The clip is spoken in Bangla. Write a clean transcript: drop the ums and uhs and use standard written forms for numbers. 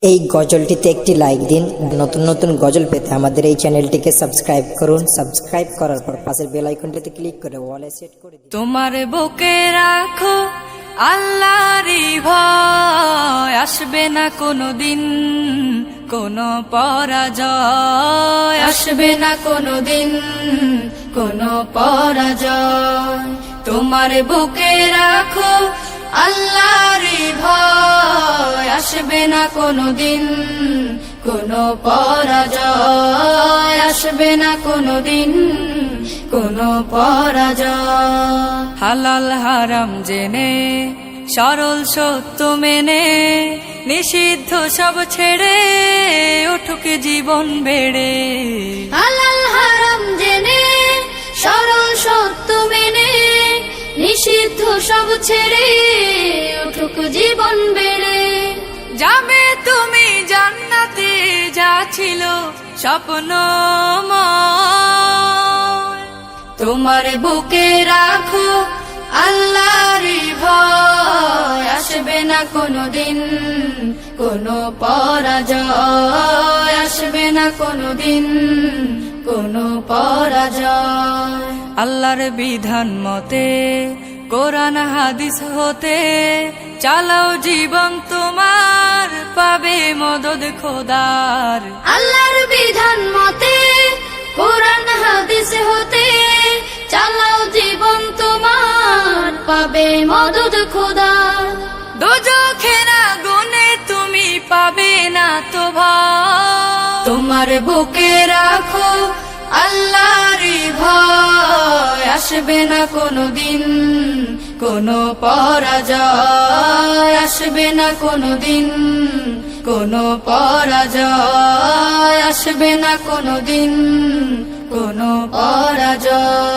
এই গজলটিতে একটি লাইক দিন। নতুন নতুন গজল পেতে আমাদের এই চ্যানেলটিকে সাবস্ক্রাইব করুন। সাবস্ক্রাইব করার পর পাশের বেল আইকনটিতে ক্লিক করে অলে সেট করে দিন। তোমার বুকে রাখো আল্লাহরই ভয়, আসবে না কোনোদিন কোনো পরাজয়, আসবে না কোনোদিন কোনো পরাজয়। তোমার বুকে রাখো আল্লাহরই ভয়, আসবে না কোনোদিন কোনো পরাজয়, আসবে না কোনোদিন কোনো পরাজয়। হালাল হারাম জেনে সরল সত্য মেনে নিষিদ্ধ সব ছেড়ে উঠুক জীবন বেড়ে। হালাল হারাম জেনে সরল সত্য মেনে নিষিদ্ধ সব ছেড়ে উঠুক জীবন বেড়ে। যাবে তুমি জান্নাতে, যা ছিল স্বপ্নময়। তোমার বুকে রাখো আল্লাহরই ভয়, আসবে না কোনোদিন কোনো পরাজয়, আসবে না কোনোদিন কোনো পরাজয়। আল্লাহর বিধান মতে কোরআন হাদিস হতে চালাও জীবন তোমার, পাবে মদদ খোদার। আল্লাহর বিধান মতে কোরআন হাদিস হতে চালাও জীবন তোমার, পাবে মদদ খোদার। দোজখের আগুনে তুমি পাবে না তো ভয়। তোমার বুকে রাখো আল্লাহরই ভয়, আসবে না কোনোদিন কোনো পরাজয়, আসবে না কোনোদিন কোনো পরাজয়, আসবে না কোনোদিন কোনো পরাজয়।